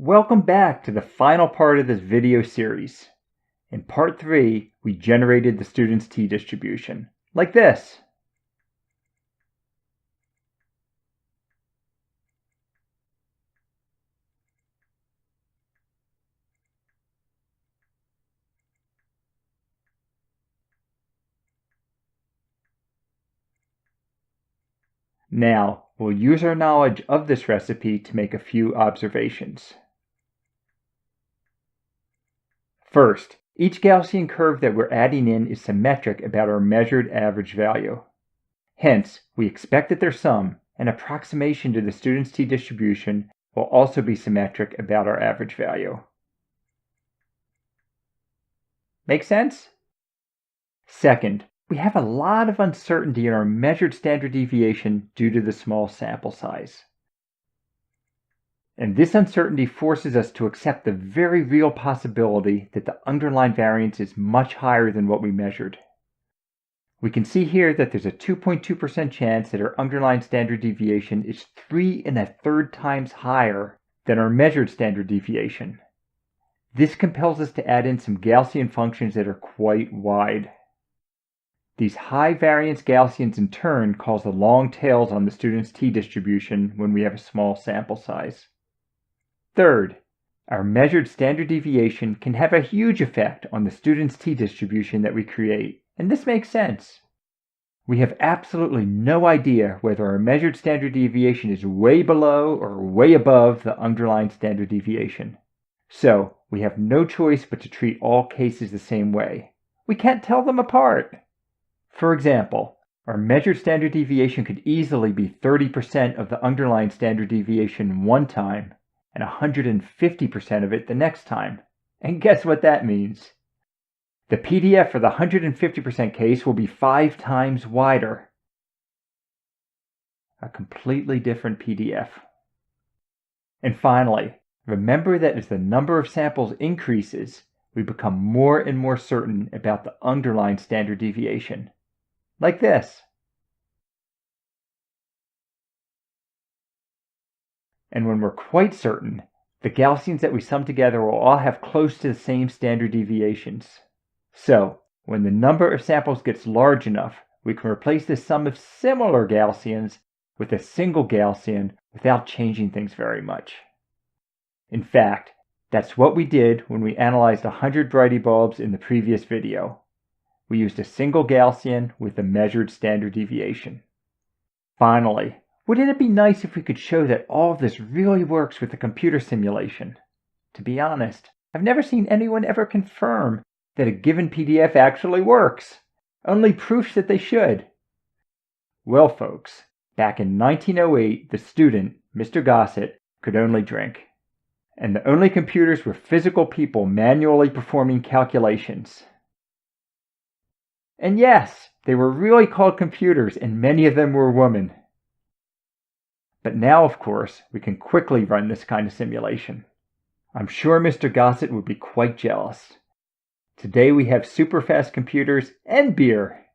Welcome back to the final part of this video series. In part 3, we generated the student's t-distribution, like this. Now, we'll use our knowledge of this recipe to make a few observations. First, each Gaussian curve that we're adding in is symmetric about our measured average value. Hence, we expect that their sum, an approximation to the student's t-distribution, will also be symmetric about our average value. Make sense? Second, we have a lot of uncertainty in our measured standard deviation due to the small sample size. And this uncertainty forces us to accept the very real possibility that the underlying variance is much higher than what we measured. We can see here that there's a 2.2% chance that our underlying standard deviation is 3 1/3 times higher than our measured standard deviation. This compels us to add in some Gaussian functions that are quite wide. These high variance Gaussians in turn cause the long tails on the student's t-distribution when we have a small sample size. Third, our measured standard deviation can have a huge effect on the student's t-distribution that we create, and this makes sense. We have absolutely no idea whether our measured standard deviation is way below or way above the underlying standard deviation. So, we have no choice but to treat all cases the same way. We can't tell them apart. For example, our measured standard deviation could easily be 30% of the underlying standard deviation one time and 150% of it the next time. And guess what that means? The PDF for the 150% case will be 5 times wider. A completely different PDF. And finally, remember that as the number of samples increases, we become more and more certain about the underlying standard deviation. Like this. And when we're quite certain, the Gaussians that we sum together will all have close to the same standard deviations. So, when the number of samples gets large enough, we can replace the sum of similar Gaussians with a single Gaussian without changing things very much. In fact, that's what we did when we analyzed 100 brightly bulbs in the previous video. We used a single Gaussian with a measured standard deviation. Finally, wouldn't it be nice if we could show that all of this really works with a computer simulation? To be honest, I've never seen anyone ever confirm that a given PDF actually works. Only proofs that they should. Well, folks, back in 1908, the student, Mr. Gossett, could only drink. And the only computers were physical people manually performing calculations. And yes, they were really called computers, and many of them were women. But now, of course, we can quickly run this kind of simulation. I'm sure Mr. Gossett would be quite jealous. Today we have super fast computers and beer.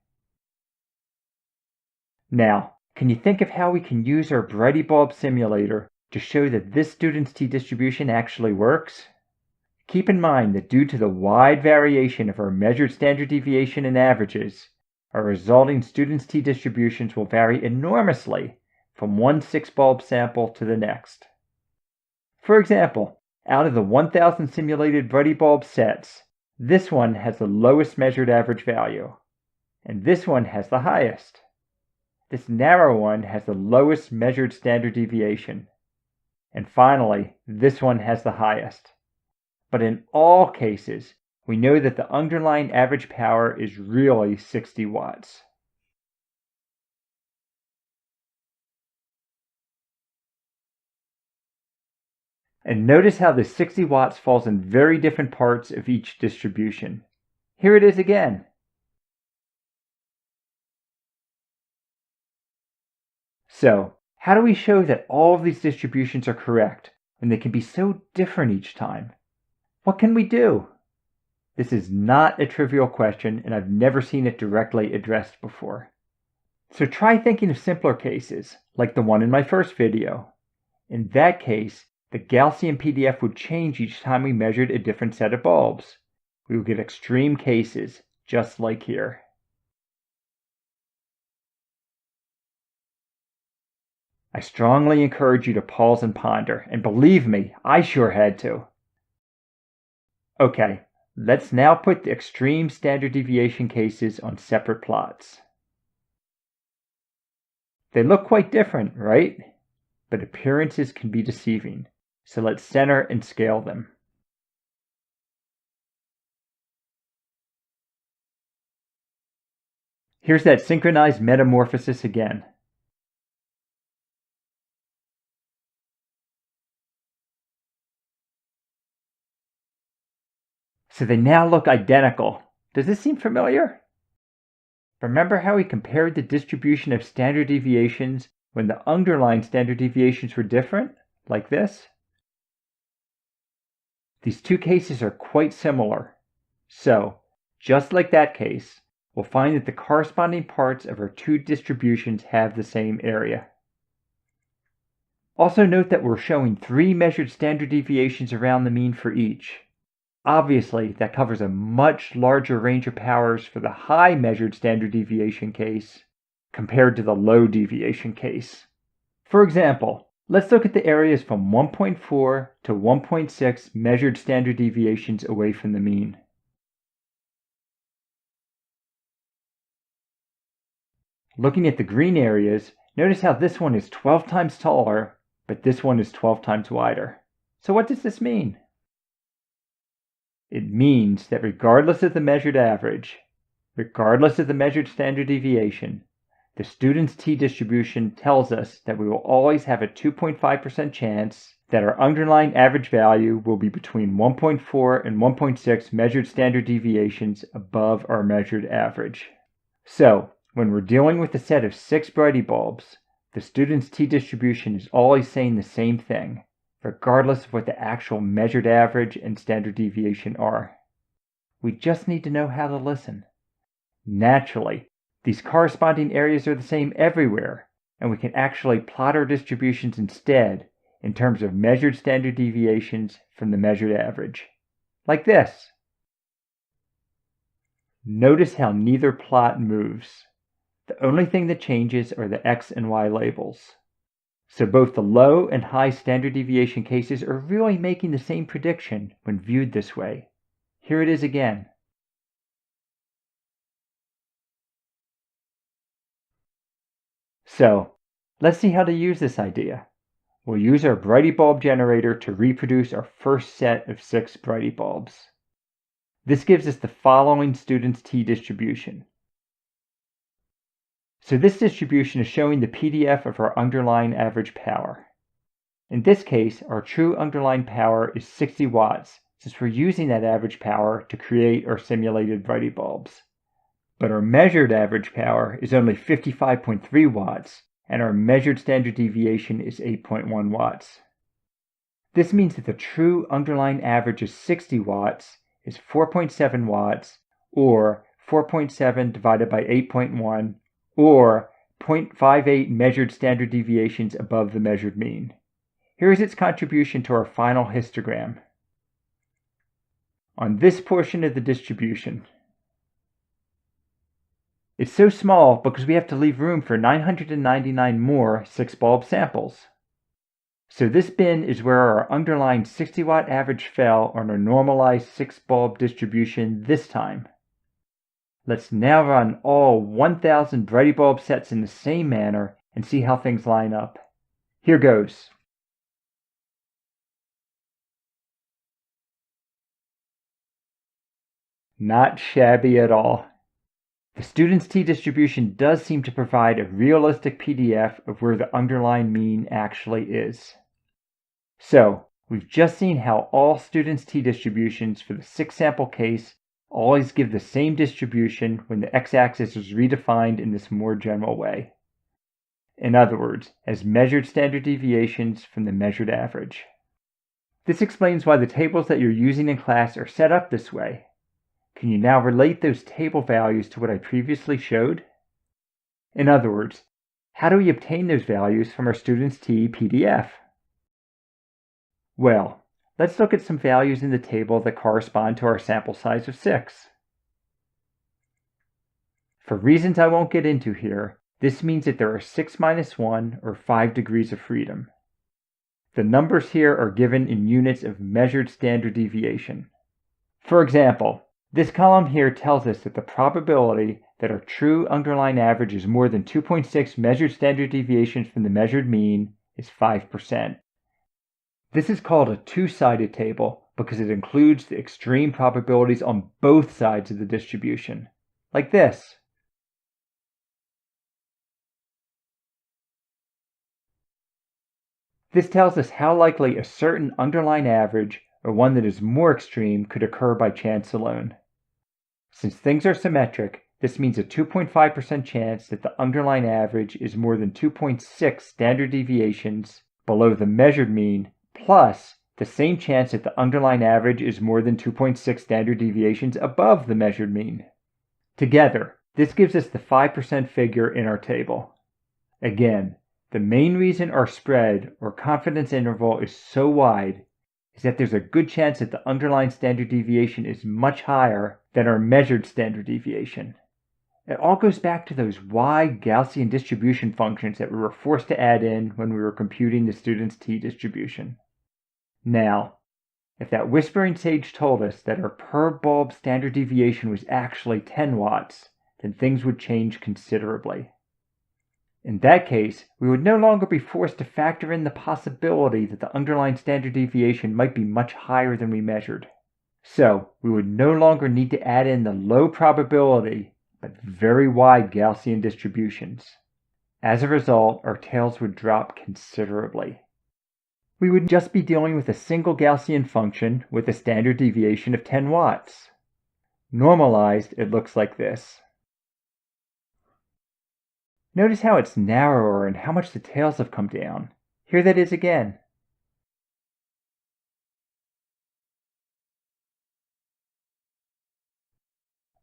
Now, can you think of how we can use our brightly bulb simulator to show that this student's t-distribution actually works? Keep in mind that due to the wide variation of our measured standard deviation and averages, our resulting student's t-distributions will vary enormously from one 6-bulb sample to the next. For example, out of the 1,000 simulated brightly bulb sets, this one has the lowest measured average value, and this one has the highest. This narrow one has the lowest measured standard deviation, and finally, this one has the highest. But in all cases, we know that the underlying average power is really 60 watts. And notice how the 60 watts falls in very different parts of each distribution. Here it is again. So, how do we show that all of these distributions are correct when they can be so different each time? What can we do? This is not a trivial question, and I've never seen it directly addressed before. So try thinking of simpler cases, like the one in my first video. In that case, the Gaussian PDF would change each time we measured a different set of bulbs. We would get extreme cases, just like here. I strongly encourage you to pause and ponder, and believe me, I sure had to. Okay, let's now put the extreme standard deviation cases on separate plots. They look quite different, right? But appearances can be deceiving, so let's center and scale them. Here's that synchronized metamorphosis again. So they now look identical. Does this seem familiar? Remember how we compared the distribution of standard deviations when the underlying standard deviations were different, like this? These two cases are quite similar. So, just like that case, we'll find that the corresponding parts of our two distributions have the same area. Also note that we're showing 3 measured standard deviations around the mean for each. Obviously, that covers a much larger range of powers for the high measured standard deviation case compared to the low deviation case. For example, let's look at the areas from 1.4 to 1.6 measured standard deviations away from the mean. Looking at the green areas, notice how this one is 12 times taller, but this one is 12 times wider. So what does this mean? It means that regardless of the measured average, regardless of the measured standard deviation, the student's t-distribution tells us that we will always have a 2.5% chance that our underlying average value will be between 1.4 and 1.6 measured standard deviations above our measured average. So, when we're dealing with a set of 6 Brighty bulbs, the student's t-distribution is always saying the same thing, regardless of what the actual measured average and standard deviation are. We just need to know how to listen. Naturally, these corresponding areas are the same everywhere, and we can actually plot our distributions instead in terms of measured standard deviations from the measured average. Like this. Notice how neither plot moves. The only thing that changes are the x and y labels. So both the low and high standard deviation cases are really making the same prediction when viewed this way. Here it is again. So, let's see how to use this idea. We'll use our Brighty bulb generator to reproduce our first set of 6 Brighty bulbs. This gives us the following student's t-distribution. So this distribution is showing the PDF of our underlying average power. In this case, our true underlying power is 60 watts, since we're using that average power to create our simulated Brighty bulbs. But our measured average power is only 55.3 watts, and our measured standard deviation is 8.1 watts. This means that the true underlying average of 60 watts is 4.7 watts, or 4.7 divided by 8.1, or 0.58 measured standard deviations above the measured mean. Here is its contribution to our final histogram. On this portion of the distribution, it's so small because we have to leave room for 999 more 6-bulb samples. So this bin is where our underlying 60-watt average fell on our normalized 6-bulb distribution this time. Let's now run all 1,000 Brighty bulb sets in the same manner and see how things line up. Here goes. Not shabby at all. The student's t-distribution does seem to provide a realistic PDF of where the underlying mean actually is. So, we've just seen how all students' t-distributions for the 6-sample case always give the same distribution when the x-axis is redefined in this more general way. In other words, as measured standard deviations from the measured average. This explains why the tables that you're using in class are set up this way. Can you now relate those table values to what I previously showed? In other words, how do we obtain those values from our student's t PDF? Well, let's look at some values in the table that correspond to our sample size of 6. For reasons I won't get into here, this means that there are 6 minus 1, or 5 degrees of freedom. The numbers here are given in units of measured standard deviation. For example, this column here tells us that the probability that our true underlying average is more than 2.6 measured standard deviations from the measured mean is 5%. This is called a two-sided table because it includes the extreme probabilities on both sides of the distribution, like this. This tells us how likely a certain underlying average, or one that is more extreme, could occur by chance alone. Since things are symmetric, this means a 2.5% chance that the underlying average is more than 2.6 standard deviations below the measured mean, plus the same chance that the underlying average is more than 2.6 standard deviations above the measured mean. Together, this gives us the 5% figure in our table. Again, the main reason our spread, or confidence interval, is so wide is that there's a good chance that the underlying standard deviation is much higher than our measured standard deviation. It all goes back to those wide Gaussian distribution functions that we were forced to add in when we were computing the student's t-distribution. Now, if that whispering sage told us that our per bulb standard deviation was actually 10 watts, then things would change considerably. In that case, we would no longer be forced to factor in the possibility that the underlying standard deviation might be much higher than we measured. So, we would no longer need to add in the low probability, but very wide Gaussian distributions. As a result, our tails would drop considerably. We would just be dealing with a single Gaussian function with a standard deviation of 10 watts. Normalized, it looks like this. Notice how it's narrower and how much the tails have come down. Here that is again.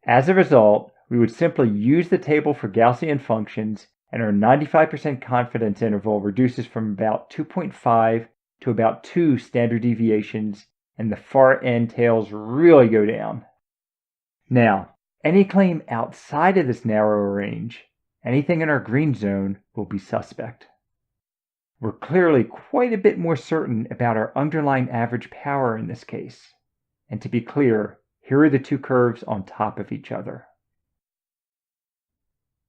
As a result, we would simply use the table for Gaussian functions, and our 95% confidence interval reduces from about 2.5 to about 2 standard deviations, and the far end tails really go down. Now, any claim outside of this narrower range, anything in our green zone, will be suspect. We're clearly quite a bit more certain about our underlying average power in this case. And to be clear, here are the two curves on top of each other.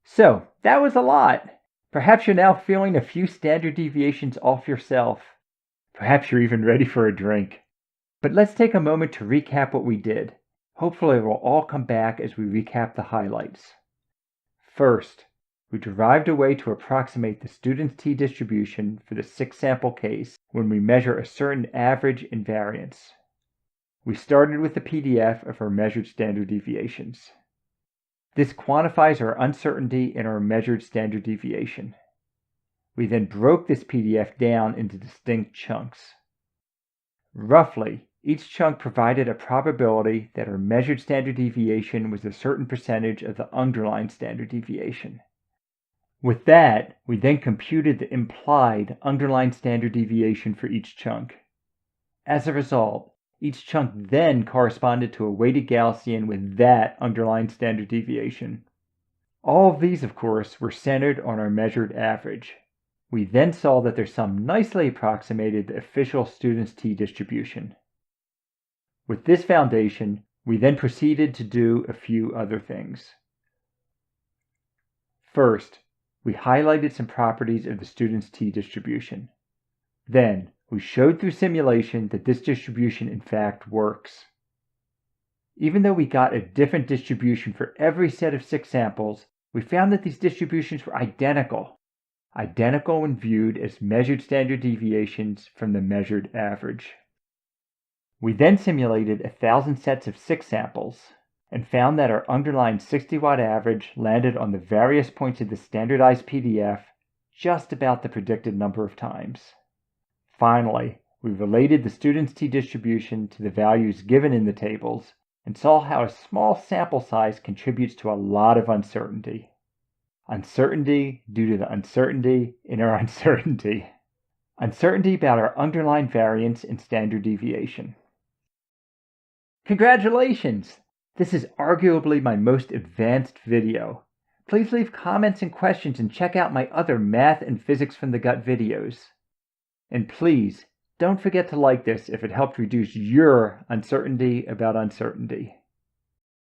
So, that was a lot. Perhaps you're now feeling a few standard deviations off yourself. Perhaps you're even ready for a drink. But let's take a moment to recap what we did. Hopefully it will all come back as we recap the highlights. First, we derived a way to approximate the student's t-distribution for the 6-sample case when we measure a certain average and variance. We started with the PDF of our measured standard deviations. This quantifies our uncertainty in our measured standard deviation. We then broke this PDF down into distinct chunks. Roughly, each chunk provided a probability that our measured standard deviation was a certain percentage of the underlying standard deviation. With that, we then computed the implied underlying standard deviation for each chunk. As a result, each chunk then corresponded to a weighted Gaussian with that underlying standard deviation. All of these, of course, were centered on our measured average. We then saw that their sum nicely approximated the official student's t-distribution. With this foundation, we then proceeded to do a few other things. First, we highlighted some properties of the student's t-distribution. Then, we showed through simulation that this distribution in fact works. Even though we got a different distribution for every set of 6 samples, we found that these distributions were identical when viewed as measured standard deviations from the measured average. We then simulated 1,000 sets of 6 samples, and found that our underlying 60-watt average landed on the various points of the standardized PDF just about the predicted number of times. Finally, we related the student's t-distribution to the values given in the tables and saw how a small sample size contributes to a lot of uncertainty. Uncertainty due to the uncertainty in our uncertainty. Uncertainty about our underlying variance and standard deviation. Congratulations! This is arguably my most advanced video. Please leave comments and questions and check out my other math and physics from the gut videos. And please, don't forget to like this if it helped reduce your uncertainty about uncertainty.